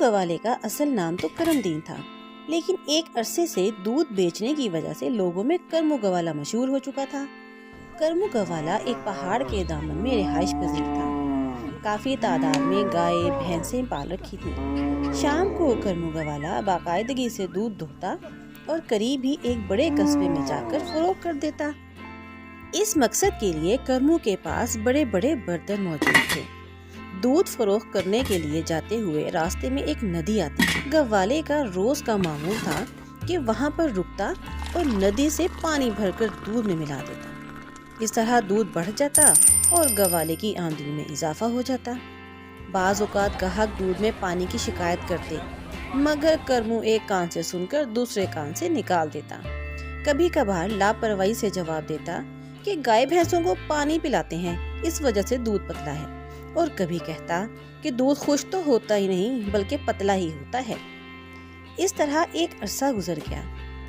گوالے کا اصل نام تو کرم دین تھا، لیکن ایک عرصے سے دودھ بیچنے کی وجہ سے لوگوں میں کرمو گوالا مشہور ہو چکا تھا۔ کرمو گوالا ایک پہاڑ کے دامن میں رہائش پذیر تھا۔ کافی تعداد میں گائے بھینسیں پال رکھی تھیں۔ شام کو کرمو گوالا باقاعدگی سے دودھ دھوتا اور قریب ہی ایک بڑے قصبے میں جا کر فروخت کر دیتا۔ اس مقصد کے لیے کرمو کے پاس بڑے بڑے برتن موجود تھے۔ دودھ فروخت کرنے کے لیے جاتے ہوئے راستے میں ایک ندی آتی تھی۔ گوالے کا روز کا معمول تھا کہ وہاں پر رکتا اور ندی سے پانی بھر کر دودھ میں ملا دیتا۔ اس طرح دودھ بڑھ جاتا اور گوالے کی آمدنی میں اضافہ ہو جاتا۔ بعض اوقات گاہک دودھ میں پانی کی شکایت کرتے، مگر کرمو ایک کان سے سن کر دوسرے کان سے نکال دیتا۔ کبھی کبھار لاپرواہی سے جواب دیتا کہ گائے بھینسوں کو پانی پلاتے ہیں، اس وجہ سے دودھ پتلا ہے، اور کبھی کہتا کہ دودھ خشک تو ہوتا ہی نہیں بلکہ پتلا ہی ہوتا ہے۔ اس طرح ایک عرصہ گزر گیا۔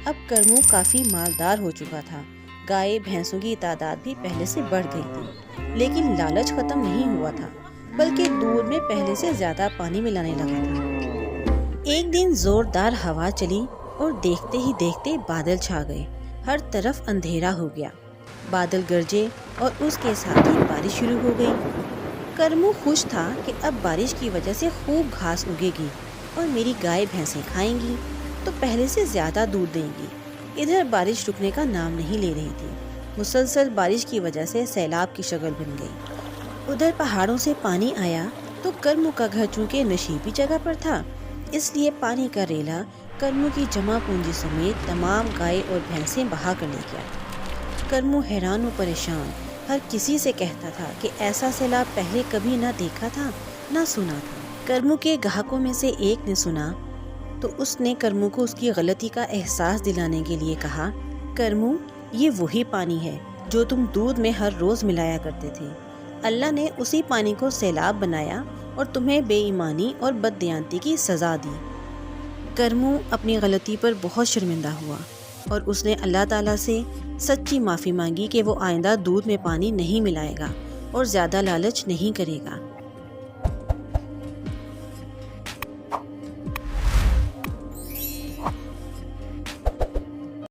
اب کرمو کافی مالدار ہو چکا تھا۔ گائے بھینسوں کی تعداد بھی پہلے سے بڑھ گئی تھی، لیکن لالچ ختم نہیں ہوا تھا، بلکہ دودھ میں پہلے سے زیادہ پانی ملانے لگا تھا۔ ایک دن زوردار ہوا چلی اور دیکھتے ہی دیکھتے بادل چھا گئے۔ ہر طرف اندھیرا ہو گیا۔ بادل گرجے اور اس کے ساتھ ہی بارش شروع ہو گئی۔ کرمو خوش تھا کہ اب بارش کی وجہ سے خوب گھاس اگے گی اور میری گائے بھینسیں کھائیں گی تو پہلے سے زیادہ دودھ دیں گی۔ ادھر بارش رکنے کا نام نہیں لے رہی تھی۔ مسلسل بارش کی وجہ سے سیلاب کی شکل بن گئی۔ ادھر پہاڑوں سے پانی آیا تو کرمو کا گھر چونکہ نشیبی جگہ پر تھا، اس لیے پانی کا ریلا کرمو کی جمع پونجی سمیت تمام گائے اور بھینسیں بہا کر لے گیا۔ کرمو حیران و پریشان ہر کسی سے کہتا تھا کہ ایسا سیلاب پہلے کبھی نہ دیکھا تھا نہ سنا تھا۔ کرمو کے گاہکوں میں سے ایک نے سنا تو اس نے کرمو کو اس کی غلطی کا احساس دلانے کے لیے کہا، کرمو، یہ وہی پانی ہے جو تم دودھ میں ہر روز ملایا کرتے تھے۔ اللہ نے اسی پانی کو سیلاب بنایا اور تمہیں بے ایمانی اور بددیانتی کی سزا دی۔ کرمو اپنی غلطی پر بہت شرمندہ ہوا اور اس نے اللہ تعالیٰ سے سچی معافی مانگی کہ وہ آئندہ دودھ میں پانی نہیں ملائے گا اور زیادہ لالچ نہیں کرے گا۔